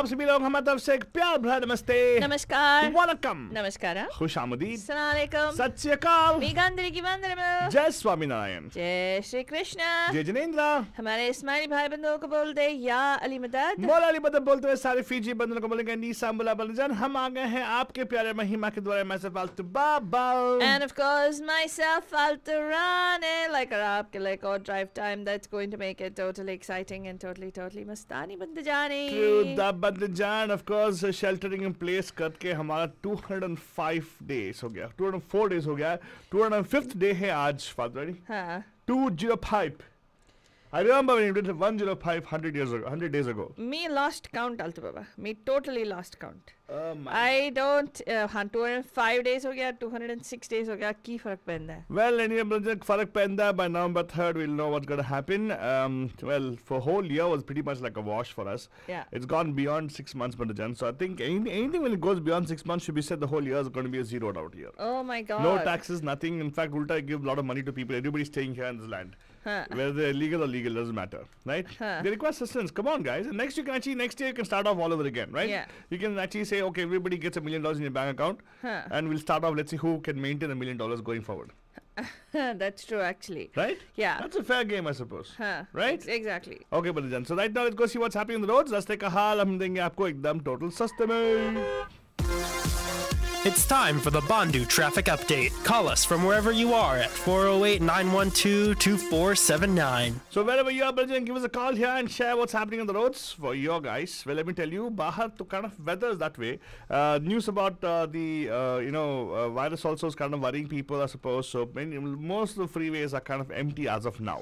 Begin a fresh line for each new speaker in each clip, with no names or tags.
आप सभी लोग हमारी तरफ से एक प्यार भरा नमस्ते,
नमस्कार,
वेलकम,
नमस्कार,
खुशामदीद,
अस्सलाम वालेकुम,
सत श्री अकाल,
मीगांदरी की वंदनम,
जय स्वामी नारायण,
जय श्री कृष्ण,
जय जिनेंद्र।
हमारे इस्माइली भाई बंधुओं को बोल दे या अली मदद,
मौला अली मदद बोलते हुए सारे फीजी बंधुओं को बोलेंगे नीसामुला बलजन। हम आ गए हैं आपके प्यारे महिमा के द्वारा मैसेज फालतू बाबा
and of course myself Faltarane, like आपके like और drive time that's going to make it totally exciting and totally Mastani बंदजानी।
True, the बंदजान of course sheltering in place करके हमारा 205 days हो गया, 204 days हो गया, 205th day है आज फादर।
हाँ,
205. I remember when you did 105 100 days ago.
Me lost count Altu Baba. Me totally lost count.
My
I don't. 205 days हो गया, 206 days हो गया. की फर्क पैंदा है?
Well, anyway, brother, फर्क पैंदा है. By November 3rd, we'll know what's gonna happen. Well, for whole year was pretty much like a wash for us.
Yeah.
It's gone beyond 6 months, brother Jan. So I think anything when it goes beyond 6 months should be said the whole year is going to be a zeroed out year.
Oh my God.
No taxes, nothing. In fact, Ulta give a lot of money to people. Everybody's staying here in this land.
Huh.
Whether they're illegal or legal doesn't matter, right?
Huh.
They require assistance. Come on, guys. And next year you can start off all over again, right?
Yeah.
You can actually say, okay, everybody gets $1 million in your bank account, and we'll start off. Let's see who can maintain $1 million going forward.
That's true, actually.
Right?
Yeah.
That's a fair game, I suppose.
Huh.
Right?
Exactly.
Okay, but then so right now let's go see what's happening on the roads. रास्ते का हाल हम देंगे आपको एकदम total सस्ते में.
It's time for the Bandu Traffic Update. Call us from wherever you are at 408-912-2479.
So wherever you are, brother, give us a call here and share what's happening on the roads for your guys. Well, let me tell you, Bahar to kind of weather is that way. News about the virus also is kind of worrying people, I suppose. So most of the freeways are kind of empty as of now.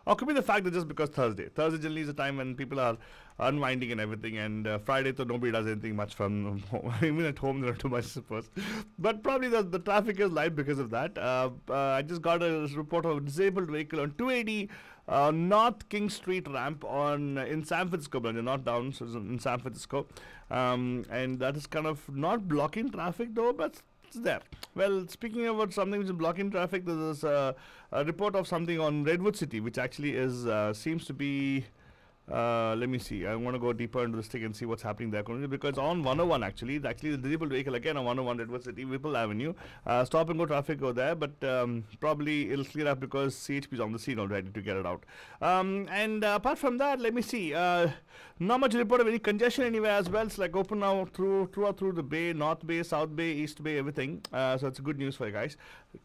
Or could be the fact that just because Thursday generally is a time when people are unwinding and everything, and Friday so nobody does anything much from home. Even at home they're not too much, I suppose. But probably the traffic is light because of that. I just got a report of a disabled vehicle on 280 North King Street ramp in San Francisco, but not down, so it's in San Francisco, and that is kind of not blocking traffic though, but it's there. Well, speaking about something which is blocking traffic, there's a report of something on Redwood City, which actually is seems to be. Let me see. I want to go deeper into this thing and see what's happening there. Because on 101 actually, it's actually the disabled vehicle again on 101 Redwood City, Whipple Avenue. Stop and go traffic go there, but probably it'll clear up because CHP is on the scene already to get it out. And apart from that, let me see. Not much report of any congestion anywhere as well. It's like open now through the Bay, North Bay, South Bay, East Bay, everything. So it's good news for you guys.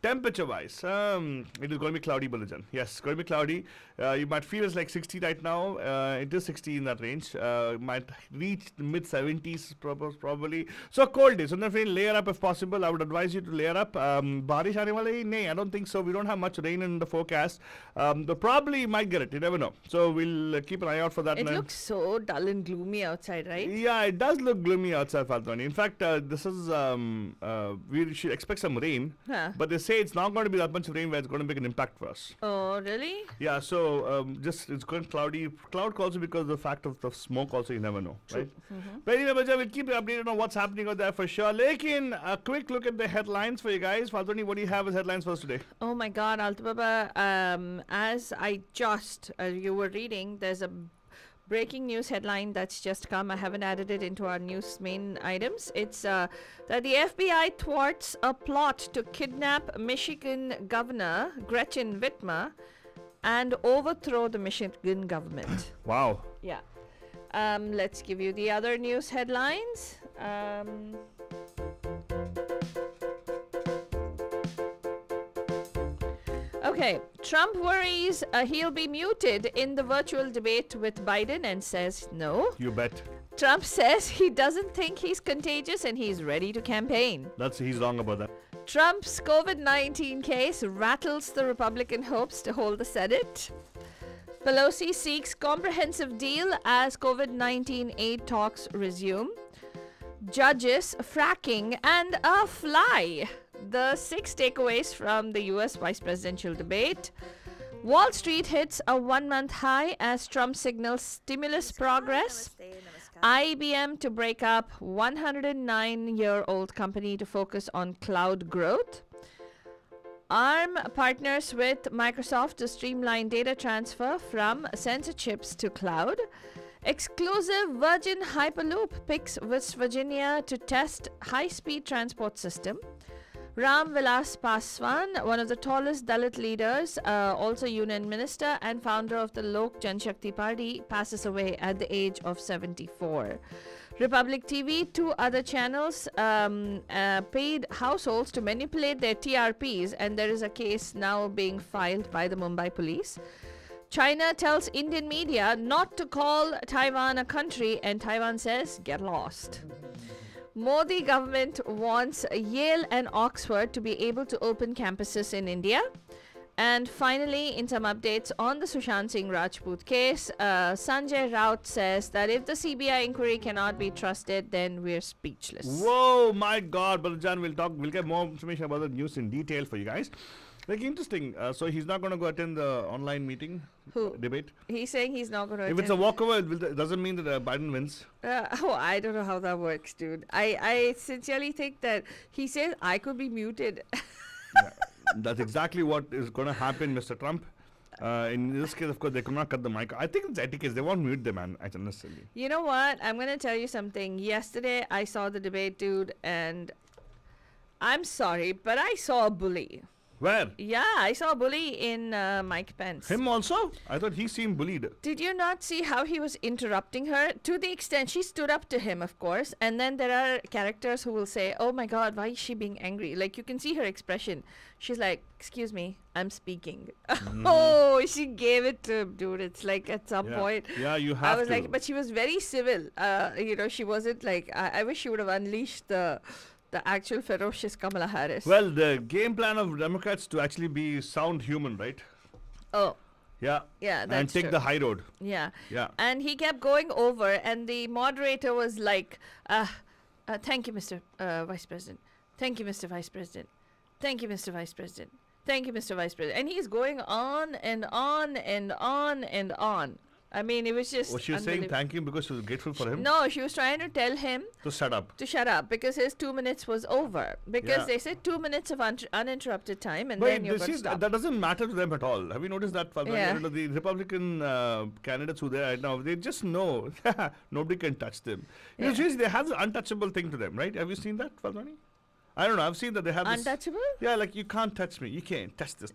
Temperature wise, it is going to be cloudy, Balajan. Yes, it's going to be cloudy. You might feel it's like 60 right now. It is 60 in that range. Might reach the mid 70s probably. So cold day. So definitely layer up if possible. I would advise you to layer up. Barish aane wala hai? No, I don't think so. We don't have much rain in the forecast. But probably you might get it. You never know. So we'll keep an eye out for that.
It looks so dull and gloomy outside, right?
Yeah, it does look gloomy outside, Faltoni. In fact, this is we should expect some rain. But they say it's not going to be that much rain where it's going to make an impact for us.
Oh, really?
Yeah, so just it's going cloudy. Cloud also because of the fact of the smoke also, you never know, right? But anyway, we'll keep you updated on what's happening out there for sure. Lekin, a quick look at the headlines for you guys. Faltoni, what do you have as headlines for us today?
Oh my God, Altibaba, as I just, you were reading, there's a breaking news headline that's just come. I haven't added it into our news main items. It's that the FBI thwarts a plot to kidnap Michigan Governor Gretchen Whitmer and overthrow the Michigan government.
Wow.
Yeah. Let's give you the other news headlines. Okay, Trump worries he'll be muted in the virtual debate with Biden and says no.
You bet.
Trump says he doesn't think he's contagious and he's ready to campaign.
He's wrong about that.
Trump's COVID-19 case rattles the Republican hopes to hold the Senate. Pelosi seeks comprehensive deal as COVID-19 aid talks resume. Judges, fracking, and a fly. The 6 takeaways from the US vice presidential debate. Wall Street hits a 1-month high as Trump signals stimulus progress. IBM to break up 109-year-old company to focus on cloud growth. ARM partners with Microsoft to streamline data transfer from sensor chips to cloud. Exclusive Virgin Hyperloop picks West Virginia to test high-speed transport system. Vilas Paswan, one of the tallest Dalit leaders, also union minister and founder of the Lok Janshakti Party, passes away at the age of 74. Republic TV, 2 other channels paid households to manipulate their TRPs, and there is a case now being filed by the Mumbai Police. China tells Indian media not to call Taiwan a country, and Taiwan says, get lost. Modi government wants Yale and Oxford to be able to open campuses in India. And finally, in some updates on the Sushant Singh Rajput case, Sanjay Raut says that if the CBI inquiry cannot be trusted, then we're speechless.
Whoa, my God, Brother Jan, we'll get more information about the news in detail for you guys. Like, interesting. So he's not going to go attend the online meeting debate?
He's saying he's not going to attend.
If it's a walkover, it doesn't mean that Biden wins.
I don't know how that works, dude. I sincerely think that he says I could be muted.
Yeah, that's exactly what is going to happen, Mr. Trump. In this case, of course, they could not cut the mic. I think it's etiquette. They won't mute the man, unnecessarily.
You know what? I'm going to tell you something. Yesterday, I saw the debate, dude, and I'm sorry, but I saw a bully.
Where?
Yeah, I saw a bully in Mike Pence.
Him also? I thought he seemed bullied.
Did you not see how he was interrupting her? To the extent she stood up to him, of course. And then there are characters who will say, oh my God, why is she being angry? Like, you can see her expression. She's like, excuse me, I'm speaking. Oh, she gave it to him, dude. It's like at some point.
Yeah, you have to.
I was like, but she was very civil. You know, she wasn't like, I wish she would have unleashed the actual ferocious Kamala Harris.
Well, the game plan of Democrats to actually be sound human, right?
Oh.
Yeah.
Yeah, that's
and take
true.
the high road.
Yeah.
Yeah.
And he kept going over, and the moderator was like, thank you, Mr. Vice President. Thank you, Mr. Vice President. Thank you, Mr. Vice President. Thank you, Mr. Vice President. And he's going on and on and on and on. I mean, it was just.
Was she saying thank you because she was grateful for him?
No, she was trying to tell him
to shut up.
To shut up because his 2 minutes was over. Because they said 2 minutes of uninterrupted time, and then you're going to stop.
That doesn't matter to them at all. Have you noticed that?
Yeah.
The Republican candidates who are there right now, they just know nobody can touch them. You know, seriously, they have the untouchable thing to them, right? Have you seen that, Falwani? I don't know. I've seen that they have
untouchable?
Yeah, like you can't touch me. You can't touch this.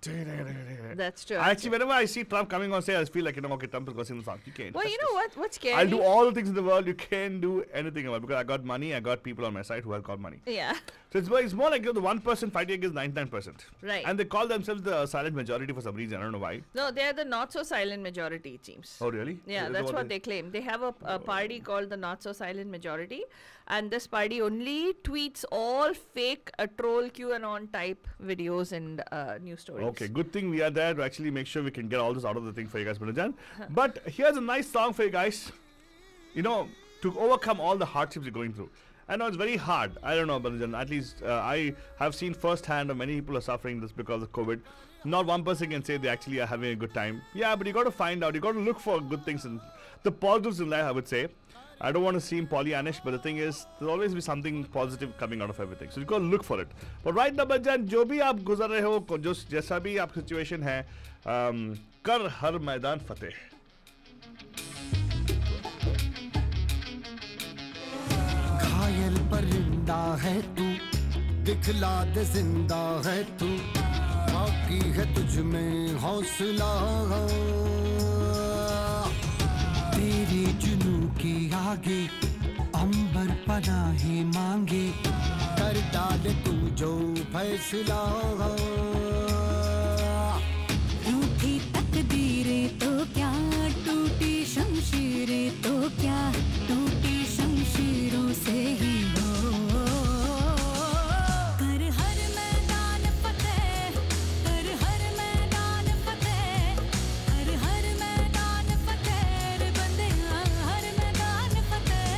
That's true.
Actually, whenever I see Trump coming on stage, I feel like, okay, Trump is going to sing the song. You can't.
Well, you know what? What's scary?
I'll do all the things in the world. You can't do anything about it because I got money. I got people on my side who have got money.
Yeah.
So it's more like the 1% fighting against 99%.
Right.
And they call themselves the silent majority for some reason. I don't know why.
No, they're the not so silent majority, it seems.
Oh, really?
Yeah, that's what they claim. They have a party called the not so silent majority. And this party only tweets all fake troll QAnon type videos and news stories.
Okay, good thing we are there to actually make sure we can get all this out of the thing for you guys, Banajan. But here's a nice song for you guys. You know, to overcome all the hardships you're going through. I know it's very hard. I don't know, Banajan. At least I have seen firsthand that many people are suffering this because of COVID. Not one person can say they actually are having a good time. Yeah, but you got to find out. You got to look for good things and the positives in life, I would say. I don't want to seem Pollyannish, but the thing is, there'll always be something positive coming out of everything. So you got to look for it. But right now, Banajan, जो भी आप गुजर रहे हो, जैसा भी आप situation है, कर हर मैदान फतेह.
घायल परिंदा है तू, दिखला दे जिंदा है तू, बाकी है तुझ में हौसला, तेरे जुनू के आगे अंबर पनाहे मांगे, कर डाले तू जो फैसला,
रूठी तकदीरें तो क्या, टूटी शमशीरें तो क्या, टूटी शमशीरों से ही हो, कर हर मैदान फतेह, कर हर मैदान फतेह, कर हर मैदान फतेह, रे बंदे हर मैदान फतेह,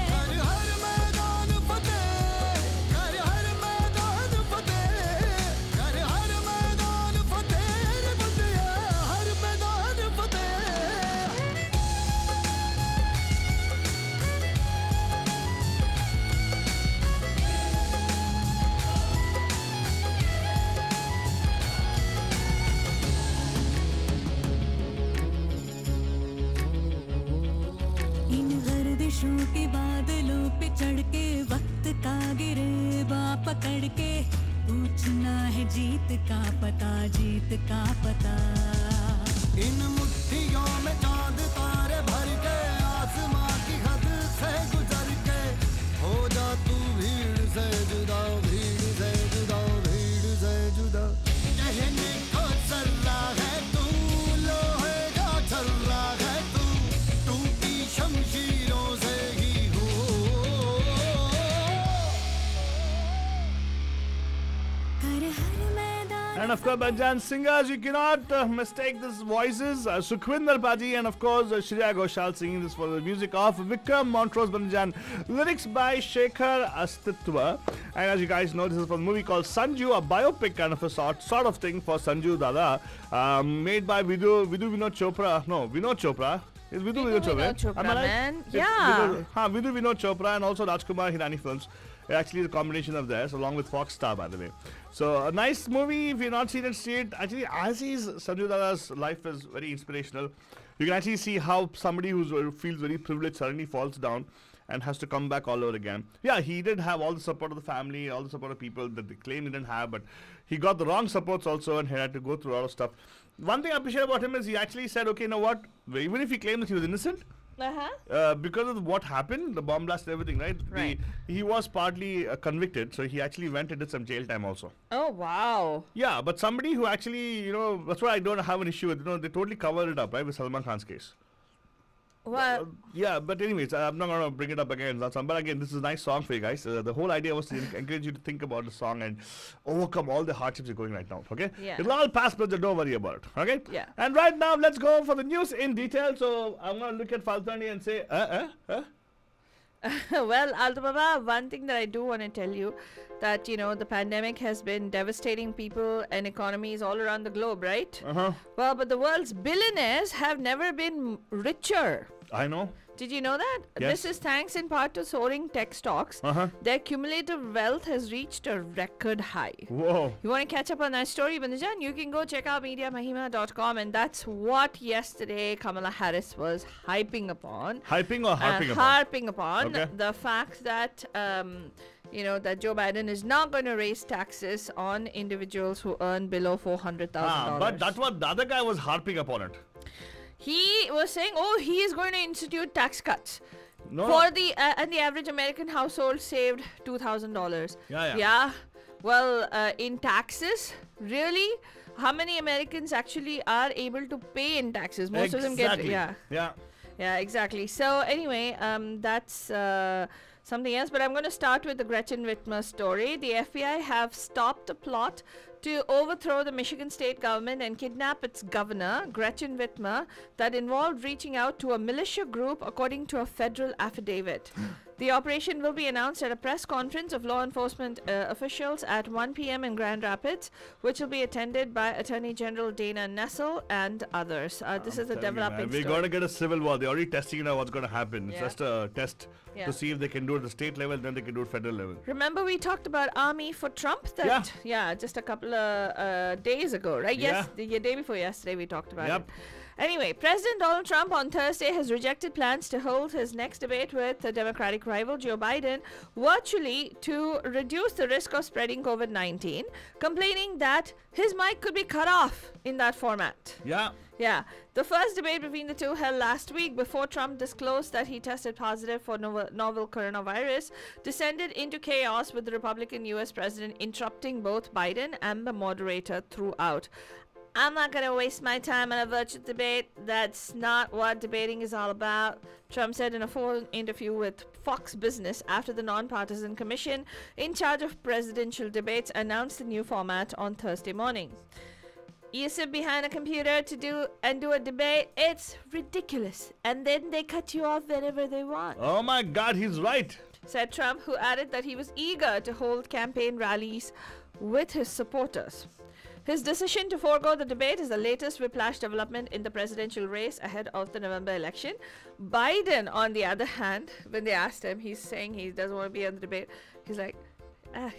कर हर मैदान फतेह, कर हर मैदान फतेह, कर हर मैदान
जीत का पता
इन मुट्ठियों में चांद तारे भर के आसमां की हद से गुजर के हो जा तू भीड़ से जुदा भीड़ से जुदा भीड़ से जुदा कहने को चला है तू लोहे का छल्ला है तू टूटी शमशीरों से ही हो
हर हर मैदान
And of course, Banjan singers, you cannot mistake these voices. Sukhwinder Paji and of course Shreya Ghoshal singing this for the music of Vikram Montrose Banjan. Lyrics by Shekhar Astitwa. And as you guys know, this is from a movie called Sanju, a biopic kind of a sort of thing for Sanju Dada, made by Vidhu Vinod Chopra. No, Vinod Chopra. It's Vidhu Vinod Chopra. Am I right?
Man.
It's
Yeah.
Vidhu Vinod Chopra and also Rajkumar Hirani films. Actually, the combination of theirs, along with Fox Star, by the way. So, a nice movie. If you've not seen it, see it. Actually, as is, Sanju Dada's life is very inspirational. You can actually see how somebody who feels very privileged suddenly falls down and has to come back all over again. Yeah, he did have all the support of the family, all the support of people that they claim he didn't have, but he got the wrong supports also and he had to go through a lot of stuff. One thing I appreciate about him is he actually said, okay, you know what? Even if he claimed that he was innocent, because of what happened, the bomb blast and everything, right?
Right.
He was partly convicted, so he actually went and did some jail time also.
Oh, wow.
Yeah, but somebody who actually, that's why I don't have an issue with, they totally covered it up, right, with Salman Khan's case.
Well,
Yeah, but anyways, I'm not going to bring it up again. But again, this is a nice song for you guys. The whole idea was to encourage you to think about the song and overcome all the hardships you're going right now, okay?
Yeah.
It'll all pass, but don't worry about it, okay?
Yeah.
And right now, let's go for the news in detail. So I'm going to look at Faltani and say,
well, Alto Baba, one thing that I do want to tell you that, the pandemic has been devastating people and economies all around the globe, right? Well, but the world's billionaires have never been richer.
I know.
Did you know that?
Yes.
This is thanks in part to soaring tech stocks. Their cumulative wealth has reached a record high.
Whoa.
You want to catch up on that story, Bandajan? You can go check out mediamahima.com, and that's what yesterday Kamala Harris was hyping upon.
Hyping or harping upon?
Harping upon
Okay.
the fact that that Joe Biden is not going to raise taxes on individuals who earn below $400,000.
But that's what the other guy was harping upon it.
He was saying, he is going to institute tax cuts.
No.
For the and the average American household saved $2,000.
Yeah.
Well, in taxes, really, how many Americans actually are able to pay in taxes? Most of them get Yeah, exactly. So anyway, that's something else. But I'm going to start with the Gretchen Whitmer story. The FBI have stopped a plot to overthrow the Michigan state government and kidnap its governor, Gretchen Whitmer, that involved reaching out to a militia group, according to a federal affidavit. The operation will be announced at a press conference of law enforcement officials at 1 p.m. in Grand Rapids, which will be attended by Attorney General Dana Nessel and others. This is a developing
We're
story.
going to get a civil war. They're already testing what's going to happen. It's
Yeah.
just a test
Yeah.
to see if they can do it at the state level, then they can do it federal level.
Remember we talked about Army for Trump? Just a couple of days ago, right? Yes, the day before yesterday we talked about it. Anyway, President Donald Trump on Thursday has rejected plans to hold his next debate with the Democratic rival Joe Biden virtually to reduce the risk of spreading COVID-19, complaining that his mic could be cut off in that format. Yeah, the first debate between the two held last week before Trump disclosed that he tested positive for novel coronavirus descended into chaos, with the Republican U.S. president interrupting both Biden and the moderator throughout. I'm not going to waste my time on a virtual debate. That's not what debating is all about, Trump said in a phone interview with Fox Business after the nonpartisan commission in charge of presidential debates announced the new format on Thursday morning. You sit behind a computer to do a debate. It's ridiculous. And then they cut you off whenever they want.
Oh my God, he's right,
said Trump, who added that he was eager to hold campaign rallies with his supporters. His decision to forego the debate is the latest whiplash development in the presidential race ahead of the November election. Biden, on the other hand, when they asked him, he's saying he doesn't want to be on the debate. He's like,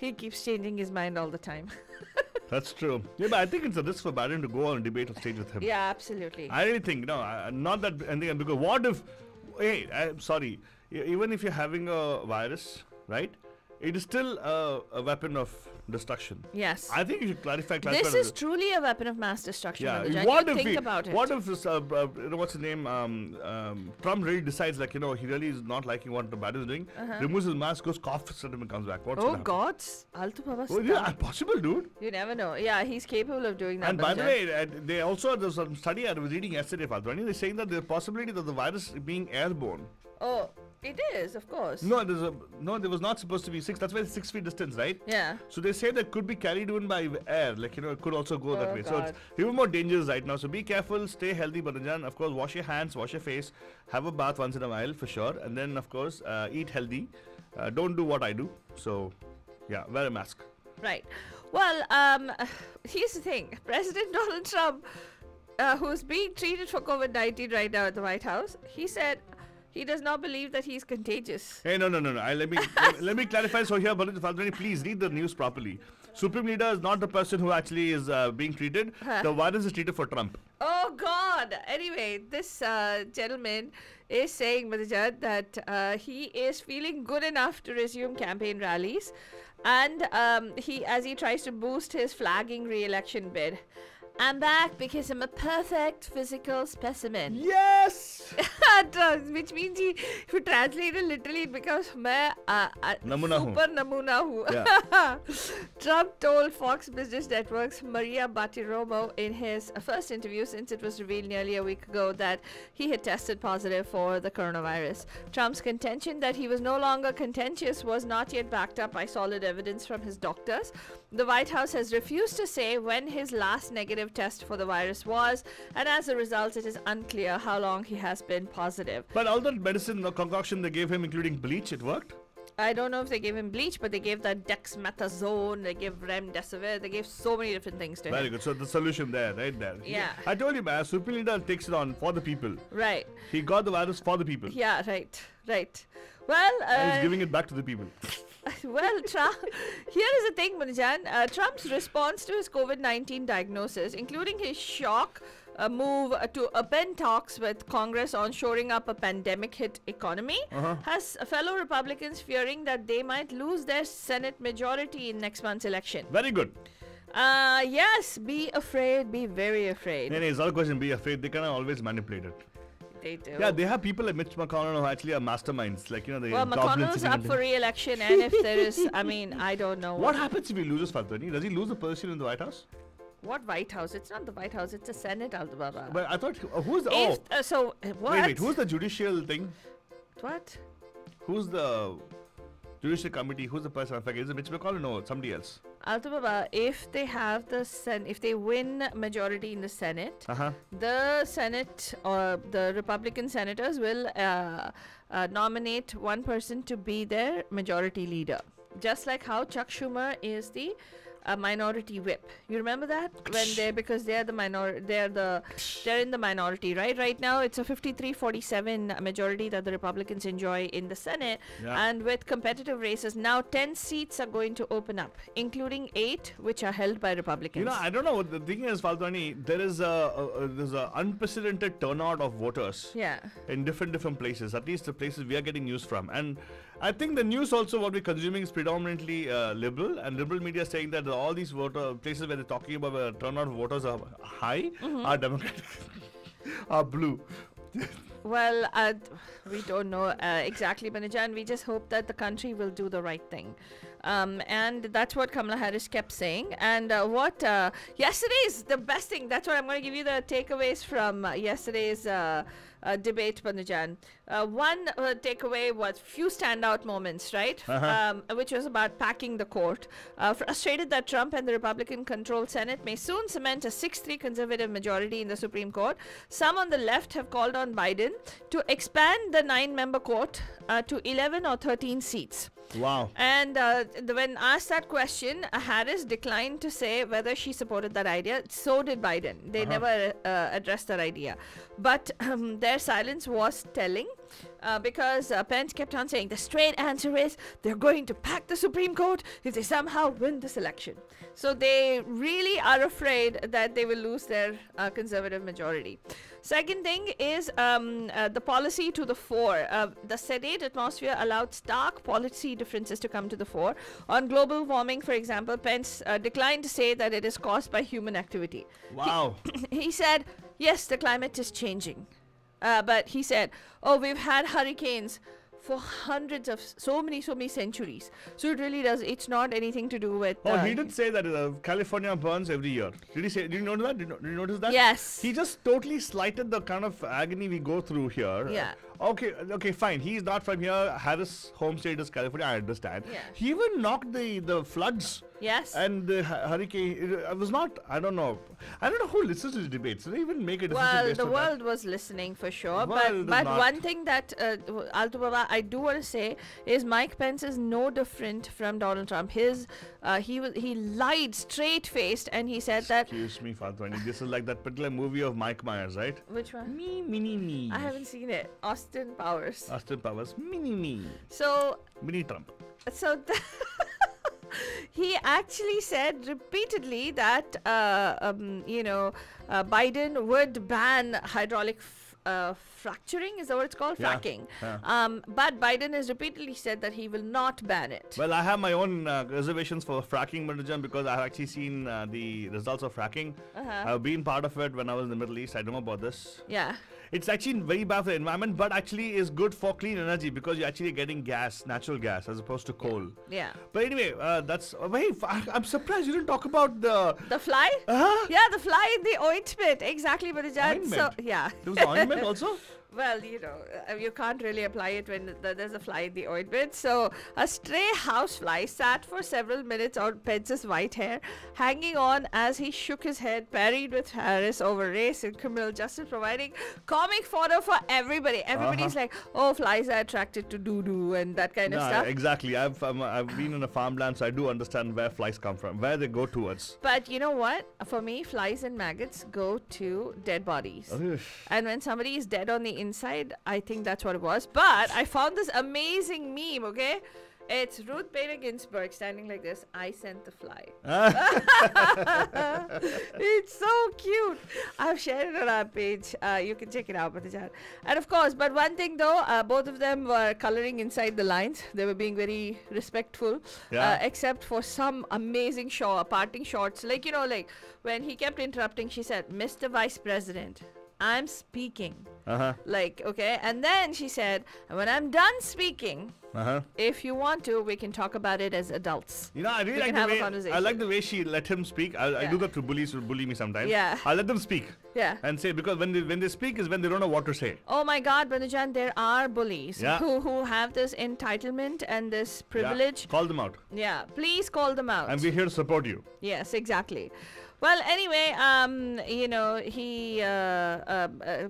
he keeps changing his mind all the time.
That's true. Yeah, but I think it's a risk for Biden to go on a debate on stage with him.
Yeah, absolutely.
I really think, not that anything, because what if, hey, I'm sorry, even if you're having a virus, right? it is still a weapon of destruction.
Yes.
I think you should clarify.
This is truly a weapon of mass destruction.
Yeah.
Madhuja.
What
You
if
think about it.
What if this, what's his name? Trump really decides, like, he really is not liking what Biden is doing, removes his mask, goes coughs, and comes back. What's
Oh
gonna happen?
God, Altu Baba,
Oh, yeah,
stop.
possible, dude.
You never know. Yeah, he's capable of doing that.
And by the
Madhuja.
way, they also, there's some study I was reading yesterday, Faltwani, they're saying that there's a possibility that the virus is being airborne.
Oh, it is, of course.
No, there was not supposed to be 6. That's why it's 6 feet distance, right?
Yeah.
So they say that could be carried even by air, like, it could also go that
Oh,
way. So it's
God.
even more dangerous right now. So be careful, stay healthy, Banajan. Of course, wash your hands, wash your face, have a bath once in a while for sure. And then, of course, eat healthy. Don't do what I do. So, yeah, wear a mask.
Right. Well, here's the thing. President Donald Trump, who's being treated for COVID-19 right now at the White House, he said he does not believe that he's contagious.
Hey, no. Let me clarify. So here, Faltwani, please read the news properly. Supreme Leader is not the person who actually is being treated. The virus is treated for Trump.
Oh God! Anyway, this gentleman is saying, Madhuja, that he is feeling good enough to resume campaign rallies, and as he tries to boost his flagging re-election bid. I'm back because I'm a perfect physical specimen.
Yes!
Which means if you translate it literally, it becomes मैं
Namuna hu.
super namuna hu.
Yeah.
Trump told Fox Business Network's Maria Bartiromo in his first interview since it was revealed nearly a week ago that he had tested positive for the coronavirus. Trump's contention that he was no longer contagious was not yet backed up by solid evidence from his doctors. The White House has refused to say when his last negative test for the virus was, and as a result, it is unclear how long he has been positive.
But all that medicine concoction they gave him, including bleach, it worked?
I don't know if they gave him bleach, but they gave that dexamethasone, they gave remdesivir, they gave so many different things to
Very
him.
good. So the solution there, right there.
Yeah.
I told you, man, Supreme Leader takes it on for the people.
Right.
He got the virus for the people.
Yeah, right. Well,
And he's giving it back to the people.
well, here is the thing, Manijan. Trump's response to his COVID-19 diagnosis, including his shock move to append talks with Congress on shoring up a pandemic-hit economy, has fellow Republicans fearing that they might lose their Senate majority in next month's election.
Very good.
Yes, be afraid, be very afraid.
No, it's not a question. Be afraid. They kind of always manipulate it.
They do.
Yeah, they have people like Mitch McConnell who actually are masterminds. Like, the
Well,
goblins
McConnell's
sitting
up
in
for
there.
re-election, and if there is, I don't know.
What happens if he loses Faltani? Does he lose the position in the White House?
What White House? It's not the White House, it's the Senate, Aldababa.
But I thought, who's the...
What?
Wait, who's the judicial thing?
What?
Who's the judicial committee? Who's the person? I forget. Is it Mitch McConnell? No, somebody else.
Altababa, if they have if they win majority in the Senate,
Uh-huh.
the Senate or the Republican senators will nominate one person to be their majority leader. Just like how Chuck Schumer is the minority whip. You remember that? Because they're in the minority, right? Right now it's a 53-47 majority that the Republicans enjoy in the Senate.
Yeah.
And with competitive races, now 10 seats are going to open up, including 8 which are held by Republicans.
I don't know. The thing is, Faltani, there's a unprecedented turnout of voters.
Yeah.
In different places, at least the places we are getting news from. And I think the news also what we're consuming is predominantly liberal, and liberal media saying that all these places where they're talking about where turnout of voters are high are Democratic, are blue.
Well, we don't know exactly, Banajan. We just hope that the country will do the right thing. And that's what Kamala Harris kept saying. And yesterday's the best thing. That's what I'm going to give you the takeaways from yesterday's debate, Banajan. One takeaway was few standout moments, right? Which was about packing the court. Frustrated that Trump and the Republican-controlled Senate may soon cement a 6-3 conservative majority in the Supreme Court. Some on the left have called on Biden to expand the 9-member court to 11 or 13 seats.
Wow.
And when asked that question, Harris declined to say whether she supported that idea. So did Biden. They never addressed that idea. But there their silence was telling. Because Pence kept on saying the straight answer is they're going to pack the Supreme Court if they somehow win this election. So they really are afraid that they will lose their conservative majority. Second thing is the policy to the fore. The sedate atmosphere allowed stark policy differences to come to the fore. On global warming, for example, Pence declined to say that it is caused by human activity.
Wow.
He said, yes, the climate is changing. But he said, oh, we've had hurricanes for hundreds of so many centuries. So it really does. It's not anything to do with.
Oh, he did say that California burns every year. Did he say? Did you notice that? Did you notice that?
Yes.
He just totally slighted the kind of agony we go through here.
Yeah.
Okay, fine. He's not from here. Harris' home state is California. I understand.
Yeah.
He even knocked the floods.
Yes.
And the hurricane. It was not. I don't know who listens to the debates. They even make a decision
Well,
based
the
on
world was listening for sure.
World
But
is not.
one thing that Alto Baba, I do want to say is Mike Pence is no different from Donald Trump. He lied straight faced and he said that.
Excuse me, Fatwani. This is like that particular movie of Mike Myers, right?
Which one?
Me.
I haven't seen it. Austin Powers.
Austin Powers. Me.
So
Mini Trump.
he actually said repeatedly that Biden would ban hydraulic fracturing, is that what it's called?
Yeah,
Fracking.
yeah.
But Biden has repeatedly said that he will not ban it.
Well, I have my own reservations for fracking, Manajan, because I have actually seen the results of fracking. I've been part of it when I was in the Middle East. I know about this.
Yeah.
It's actually very bad for the environment, but actually is good for clean energy because you're actually getting gas, natural gas, as opposed to coal.
Yeah.
But anyway, that's. Wait, I'm surprised you didn't talk about the.
The fly?
Uh-huh.
Yeah, the fly in the ointment. Exactly, Banajan. So,
Ointment?
yeah.
There was ointment also?
Well, you can't really apply it when there's a fly in the ointment. So, a stray housefly sat for several minutes on Pence's white hair, hanging on as he shook his head, parried with Harris over race and criminal justice, providing comic fodder for everybody. Everybody's like, oh, flies are attracted to doo-doo and that kind of stuff.
Exactly. I've been in a farmland, so I do understand where flies come from, where they go towards.
But you know what? For me, flies and maggots go to dead bodies. And when somebody is dead on the inside, I think that's what it was. But I found this amazing meme, okay? It's Ruth Bader Ginsburg standing like this. I sent the fly. It's so cute. I've shared it on our page. You can check it out. And of course, but one thing though, both of them were coloring inside the lines. They were being very respectful, except for some amazing parting shots. Like, when he kept interrupting, she said, Mr. Vice President, I'm speaking. Like, okay. And then she said, when I'm done speaking, if you want to, we can talk about it as adults.
I really like the way. I like the way she let him speak. I do that to bullies who bully me sometimes.
Yeah.
I let them speak.
Yeah.
And say, because when they speak is when they don't know what to say.
Oh my God, Banujan, there are bullies
Yeah.
who have this entitlement and this privilege.
Yeah. Call them out.
Yeah, please call them out.
And we're here to support you.
Yes, exactly. Well, anyway,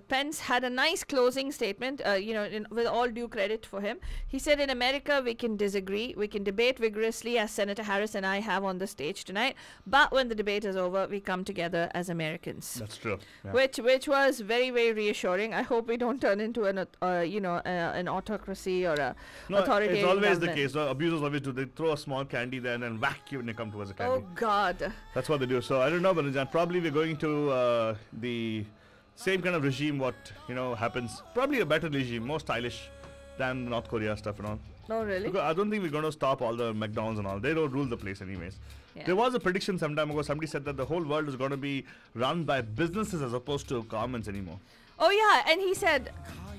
Pence had a nice closing statement, with all due credit for him. He said, in America, we can disagree. We can debate vigorously, as Senator Harris and I have on the stage tonight. But when the debate is over, we come together as Americans.
That's true. Yeah.
Which was very, very reassuring. I hope we don't turn into an autocracy or a authoritarian
it's always
government.
the case. Abusers always do. They throw a small candy there and then whack you when they come towards the candy.
Oh, God.
That's what they do. So I don't know, Banajan. Probably we're going to the same kind of regime. What happens? Probably a better regime, more stylish than North Korea stuff and all.
No, really?
Because I don't think we're going to stop all the McDonald's and all. They don't rule the place anyways.
Yeah.
There was a prediction some time ago. Somebody said that the whole world is going to be run by businesses as opposed to governments anymore.
Oh, yeah. And he said,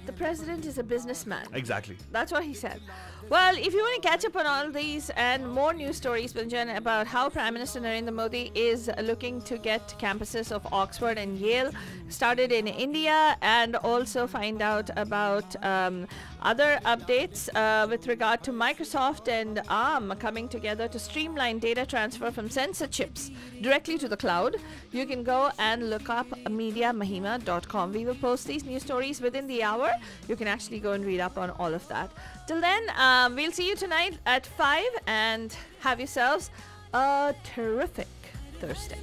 the president is a businessman.
Exactly.
That's what he said. Well, if you want to catch up on all these and more news stories, Banjan, about how Prime Minister Narendra Modi is looking to get campuses of Oxford and Yale started in India, and also find out about other updates with regard to Microsoft and ARM coming together to streamline data transfer from sensor chips directly to the cloud, you can go and look up mediamahima.com. We will post these news stories within the hour. You can actually go and read up on all of that. Till then, we'll see you tonight at 5 and have yourselves a terrific Thursday.